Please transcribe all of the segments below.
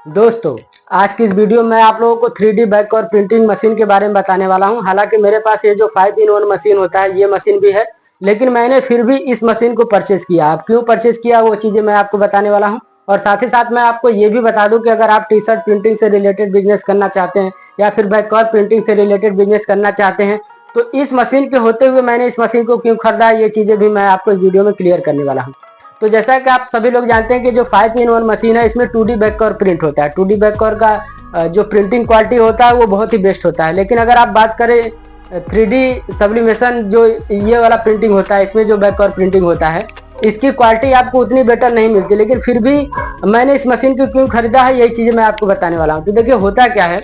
दोस्तों, आज की इस वीडियो में आप लोगों को 3D बैक और प्रिंटिंग मशीन के बारे में बताने वाला हूं। हालांकि मेरे पास ये जो 5-in-1 मशीन होता है ये मशीन भी है, लेकिन मैंने फिर भी इस मशीन को परचेज किया। अब क्यों परचेज किया वो चीज़ें मैं आपको बताने वाला हूं। और साथ ही साथ मैं आपको ये भी बता दूं कि अगर आप टी शर्ट प्रिंटिंग से रिलेटेड बिजनेस करना चाहते हैं या फिर बैक और प्रिंटिंग से रिलेटेड बिजनेस करना चाहते हैं तो इस मशीन के होते हुए मैंने इस मशीन को क्यों खरीदा, ये चीज़ें भी मैं आपको इस वीडियो में क्लियर करने वाला हूँ। तो जैसा कि आप सभी लोग जानते हैं कि जो 5-in-1 मशीन है इसमें 2D बैककवर प्रिंट होता है। 2D बैककवर का जो प्रिंटिंग क्वालिटी होता है वो बहुत ही बेस्ट होता है। लेकिन अगर आप बात करें 3D सब्लिमेशन जो ये वाला प्रिंटिंग होता है, इसमें जो बैककवर प्रिंटिंग होता है इसकी क्वालिटी आपको उतनी बेटर नहीं मिलती। लेकिन फिर भी मैंने इस मशीन को क्यों खरीदा है यही चीज़ें मैं आपको बताने वाला हूँ। तो देखिए होता क्या है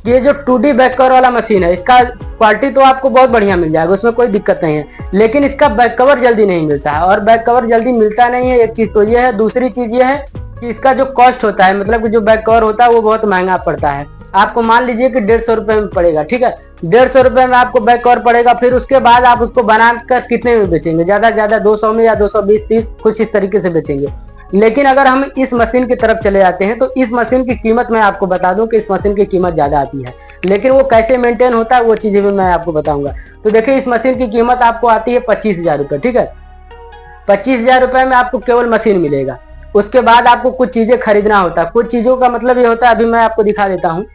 कि ये जो 2D बैककवर वाला मशीन है इसका क्वालिटी तो आपको बहुत बढ़िया मिल जाएगा, उसमें कोई दिक्कत नहीं है। लेकिन इसका बैक कवर जल्दी नहीं मिलता है, और बैक कवर जल्दी मिलता नहीं है, एक चीज़ तो ये है। दूसरी चीज़ ये है कि इसका जो कॉस्ट होता है, मतलब कि जो बैक कवर होता है वो बहुत महंगा पड़ता है। आपको मान लीजिए कि 150 रुपये में पड़ेगा, ठीक है। 150 रुपये में आपको बैक कवर पड़ेगा। फिर उसके बाद आप उसको बनाकर कितने में बेचेंगे? ज़्यादा से ज़्यादा 200 में या 220-30 कुछ इस तरीके से बेचेंगे। लेकिन अगर हम इस मशीन की तरफ चले जाते हैं तो इस मशीन की कीमत मैं आपको बता दूं कि इस मशीन की कीमत ज़्यादा आती है। लेकिन वो कैसे मेंटेन होता है वो चीज़ें भी मैं आपको बताऊंगा। तो देखिए इस मशीन की कीमत आपको आती है 25,000 रुपये, ठीक है। 25,000 रुपये में आपको केवल मशीन मिलेगा। उसके बाद आपको कुछ चीज़ें खरीदना होता है। कुछ चीज़ों का मतलब ये होता है, अभी मैं आपको दिखा देता हूँ।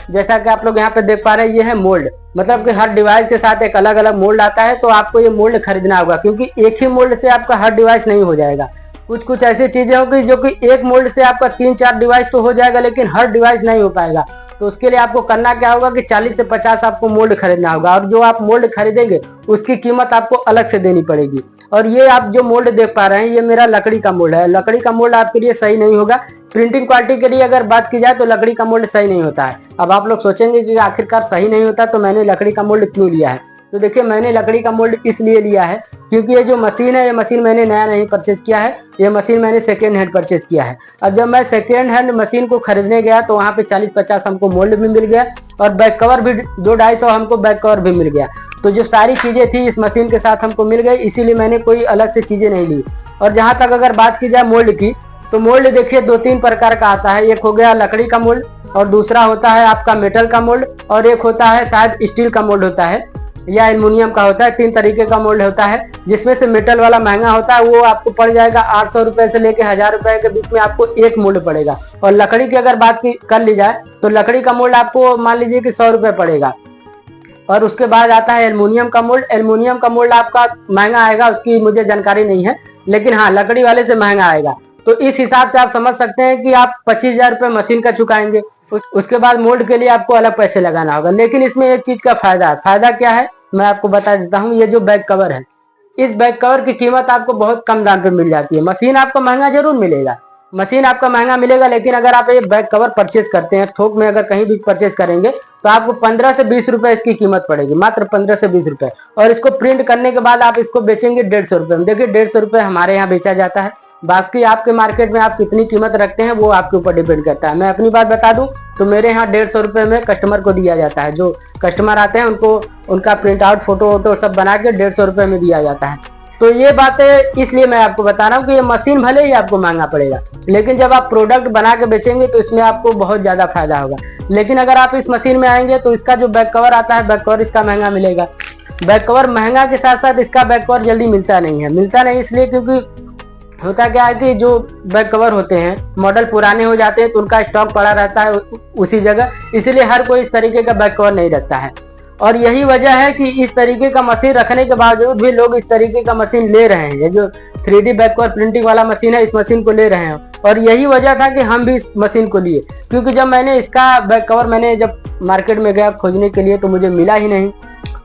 जैसा कि आप लोग यहाँ पे देख पा रहे हैं, ये है मोल्ड। मतलब कि हर डिवाइस के साथ एक अलग अलग मोल्ड आता है, तो आपको ये मोल्ड खरीदना होगा, क्योंकि एक ही मोल्ड से आपका हर डिवाइस नहीं हो जाएगा। कुछ कुछ ऐसी चीजें होगी जो कि एक मोल्ड से आपका 3-4 डिवाइस तो हो जाएगा, लेकिन हर डिवाइस नहीं हो पाएगा। तो उसके लिए आपको करना क्या होगा कि 40 से 50 आपको मोल्ड खरीदना होगा, और जो आप मोल्ड खरीदेंगे उसकी कीमत आपको अलग से देनी पड़ेगी। और ये आप जो मोल्ड देख पा रहे हैं ये मेरा लकड़ी का मोल्ड है। लकड़ी का मोल्ड आपके लिए सही नहीं होगा। प्रिंटिंग क्वालिटी के लिए अगर बात की जाए तो लकड़ी का मोल्ड सही नहीं होता है। अब आप लोग सोचेंगे कि आखिरकार सही नहीं होता तो मैंने लकड़ी का मोल्ड क्यों लिया है। तो देखिए मैंने लकड़ी का मोल्ड इसलिए लिया है क्योंकि ये जो मशीन है ये मशीन मैंने नया नहीं परचेज किया है, ये मशीन मैंने सेकेंड हैंड परचेज किया है। अब जब मैं सेकेंड हैंड मशीन को खरीदने गया तो वहाँ पे 40-50 हमको मोल्ड भी मिल गया, और बैक कवर भी 200-250 हमको बैक कवर भी मिल गया। तो जो सारी चीज़ें थी इस मशीन के साथ हमको मिल गई, इसीलिए मैंने कोई अलग से चीज़ें नहीं ली। और जहाँ तक अगर बात की जाए मोल्ड की, तो मोल्ड देखिए 2-3 प्रकार का आता है। एक हो गया लकड़ी का मोल्ड, और दूसरा होता है आपका मेटल का मोल्ड, और एक होता है शायद स्टील का मोल्ड होता है या एल्युमिनियम का होता है। 3 तरीके का मोल्ड होता है, जिसमें से मेटल वाला महंगा होता है, वो आपको पड़ जाएगा 800 रुपए से लेके 1000 रुपए के बीच में आपको एक मोल्ड पड़ेगा। और लकड़ी की अगर बात कर ली जाए तो लकड़ी का मोल्ड आपको मान लीजिए कि 100 रुपए पड़ेगा। और उसके बाद आता है एल्युमिनियम का मोल्ड। एल्युमिनियम का मोल्ड आपका महंगा आएगा, उसकी मुझे जानकारी नहीं है, लेकिन हाँ लकड़ी वाले से महंगा आएगा। तो इस हिसाब से आप समझ सकते हैं कि आप 25,000 रुपये मशीन का चुकाएंगे। उसके बाद मोल्ड के लिए आपको अलग पैसे लगाना होगा। लेकिन इसमें एक चीज का फायदा है। फायदा क्या है मैं आपको बता देता हूँ। ये जो बैक कवर है, इस बैक कवर की कीमत आपको बहुत कम दाम पे मिल जाती है। मशीन आपको महंगा जरूर मिलेगा, मशीन आपका महंगा मिलेगा, लेकिन अगर आप ये बैक कवर परचेज करते हैं थोक में, अगर कहीं भी परचेज करेंगे तो आपको 15 से 20 रुपए इसकी कीमत पड़ेगी, मात्र 15 से 20 रुपए। और इसको प्रिंट करने के बाद आप इसको बेचेंगे 150 रुपए में। देखिए 150 रुपए हमारे यहाँ बेचा जाता है। बाकी आपके मार्केट में आप कितनी कीमत रखते हैं वो आपके ऊपर डिपेंड करता है। मैं अपनी बात बता दूं तो मेरे यहाँ 150 रुपए में कस्टमर को दिया जाता है। जो कस्टमर आते हैं उनको उनका प्रिंट आउट फोटो वोटो सब बना के 150 रुपए में दिया जाता है। तो ये बातें इसलिए मैं आपको बता रहा हूँ कि ये मशीन भले ही आपको महंगा पड़ेगा, लेकिन जब आप प्रोडक्ट बना के बेचेंगे तो इसमें आपको बहुत ज़्यादा फायदा होगा। लेकिन अगर आप इस मशीन में आएंगे तो इसका जो बैक कवर आता है, बैक कवर इसका महंगा मिलेगा। बैक कवर महंगा के साथ साथ इसका बैक कवर जल्दी मिलता नहीं है। मिलता नहीं इसलिए क्योंकि होता क्या है कि जो बैक कवर होते हैं मॉडल पुराने हो जाते हैं तो उनका स्टॉक पड़ा रहता है उसी जगह, इसीलिए हर कोई इस तरीके का बैक कवर नहीं रखता है। और यही वजह है कि इस तरीके का मशीन रखने के बावजूद भी लोग इस तरीके का मशीन ले रहे हैं। ये जो 3D बैक कवर प्रिंटिंग वाला मशीन है इस मशीन को ले रहे हैं। और यही वजह था कि हम भी इस मशीन को लिए, क्योंकि जब मैंने इसका बैक कवर मैंने जब मार्केट में गया खोजने के लिए तो मुझे मिला ही नहीं।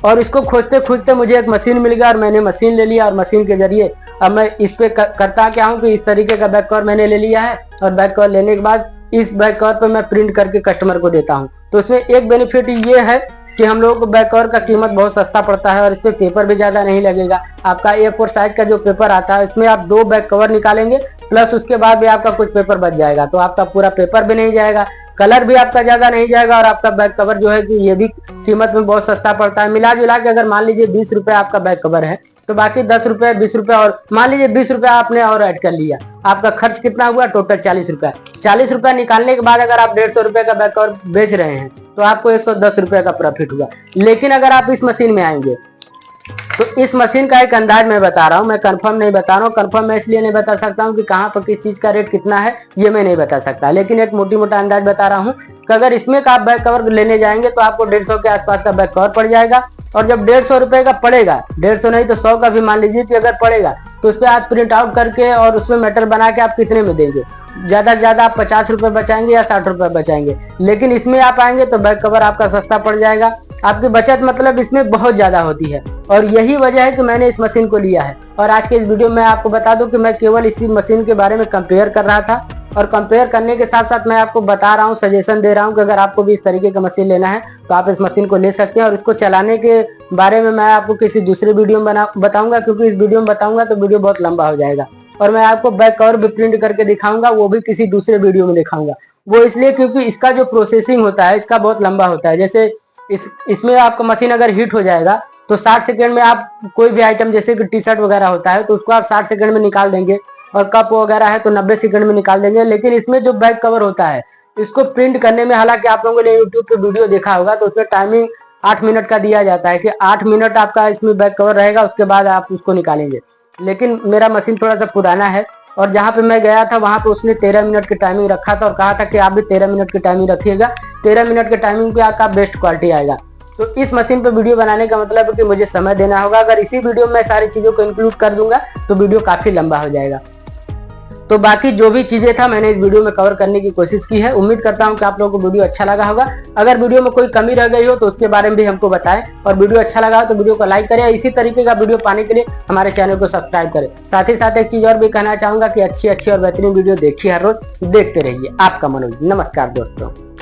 और इसको खोजते खोजते मुझे एक मशीन मिल गया और मैंने मशीन ले लिया। और मशीन के जरिए अब मैं इस पे करता क्या हूँ कि इस तरीके का बैक कवर मैंने ले लिया है, और बैक कवर लेने के बाद इस बैक कवर पे मैं प्रिंट करके कस्टमर को देता हूँ। तो इसमें एक बेनिफिट ये है कि हम लोगों को बैक कवर का कीमत बहुत सस्ता पड़ता है, और इस पे पेपर भी ज़्यादा नहीं लगेगा। आपका A4 साइज का जो पेपर आता है इसमें आप 2 बैक कवर निकालेंगे, प्लस उसके बाद भी आपका कुछ पेपर बच जाएगा, तो आपका पूरा पेपर भी नहीं जाएगा। कलर भी आपका ज्यादा नहीं जाएगा और आपका बैक कवर जो है कि ये भी कीमत में बहुत सस्ता पड़ता है। मिला जुला के अगर मान लीजिए 20 रुपए आपका बैक कवर है तो बाकी 10 रुपए 20 रुपए और मान लीजिए 20 रुपए आपने और ऐड कर लिया, आपका खर्च कितना हुआ टोटल 40 रुपए। 40 रुपए निकालने के बाद अगर आप 150 रुपए का बैक कवर बेच रहे हैं तो आपको 110 रुपए का प्रॉफिट हुआ। लेकिन अगर आप इस मशीन में आएंगे तो इस मशीन का एक अंदाज मैं बता रहा हूँ, मैं कंफर्म नहीं बता रहा हूँ। कंफर्म मैं इसलिए नहीं बता सकता हूँ कि कहाँ पर किस चीज का रेट कितना है ये मैं नहीं बता सकता, लेकिन एक मोटी मोटा अंदाज बता रहा हूँ कि अगर इसमें का आप बैक कवर लेने जाएंगे तो आपको 150 के आसपास का बैक कवर पड़ जाएगा। और जब 150 रुपए का पड़ेगा, 150 नहीं तो 100 का भी मान लीजिए कि अगर पड़ेगा तो उस पर आप प्रिंट आउट करके और उसमें मेटर बना के आप कितने में देंगे, ज्यादा से ज्यादा आप 50 रुपए बचाएंगे या 60 रुपए बचाएंगे। लेकिन इसमें आप आएंगे तो बैक कवर आपका सस्ता पड़ जाएगा, आपकी बचत मतलब इसमें बहुत ज्यादा होती है। और यही वजह है कि मैंने इस मशीन को लिया है। और आज के इस वीडियो में आपको बता दूं कि मैं केवल इसी मशीन के बारे में कंपेयर कर रहा था, और कंपेयर करने के साथ साथ मैं आपको बता रहा हूँ, सजेशन दे रहा हूँ कि अगर आपको भी इस तरीके का मशीन लेना है तो आप इस मशीन को ले सकते हैं। और इसको चलाने के बारे में मैं आपको किसी दूसरे वीडियो में बताऊंगा, क्योंकि इस वीडियो में बताऊंगा तो वीडियो बहुत लंबा हो जाएगा। और मैं आपको बैक कवर भी प्रिंट करके दिखाऊंगा, वो भी किसी दूसरे वीडियो में दिखाऊंगा। वो इसलिए क्योंकि इसका जो प्रोसेसिंग होता है इसका बहुत लंबा होता है। जैसे इसमें आपका मशीन अगर हीट हो जाएगा तो 60 सेकंड में आप कोई भी आइटम जैसे कि टी शर्ट वगैरह होता है तो उसको आप 60 सेकंड में निकाल देंगे, और कप वगैरह है तो 90 सेकंड में निकाल देंगे। लेकिन इसमें जो बैक कवर होता है इसको प्रिंट करने में, हालांकि आप लोगों ने यूट्यूब पे वीडियो देखा होगा तो उसमें टाइमिंग 8 मिनट का दिया जाता है कि 8 मिनट आपका इसमें बैक कवर रहेगा, उसके बाद आप उसको निकालेंगे। लेकिन मेरा मशीन थोड़ा सा पुराना है और जहाँ पे मैं गया था वहां पे उसने 13 मिनट की टाइमिंग रखा था और कहा था कि आप भी 13 मिनट की टाइमिंग रखिएगा, 13 मिनट की टाइमिंग पे आपका बेस्ट क्वालिटी आएगा। तो इस मशीन पे वीडियो बनाने का मतलब है कि मुझे समय देना होगा। अगर इसी वीडियो में मैं सारी चीजों को इंक्लूड कर दूंगा तो वीडियो काफी लंबा हो जाएगा। तो बाकी जो भी चीजें था मैंने इस वीडियो में कवर करने की कोशिश की है। उम्मीद करता हूं कि आप लोगों को वीडियो अच्छा लगा होगा। अगर वीडियो में कोई कमी रह गई हो तो उसके बारे में भी हमको बताएं, और वीडियो अच्छा लगा हो तो वीडियो को लाइक करें। इसी तरीके का वीडियो पाने के लिए हमारे चैनल को सब्सक्राइब करें। साथ ही साथ एक चीज और भी कहना चाहूंगा कि अच्छी और बेहतरीन वीडियो देखिए, हर रोज देखते रहिए। आपका मनोज। नमस्कार दोस्तों।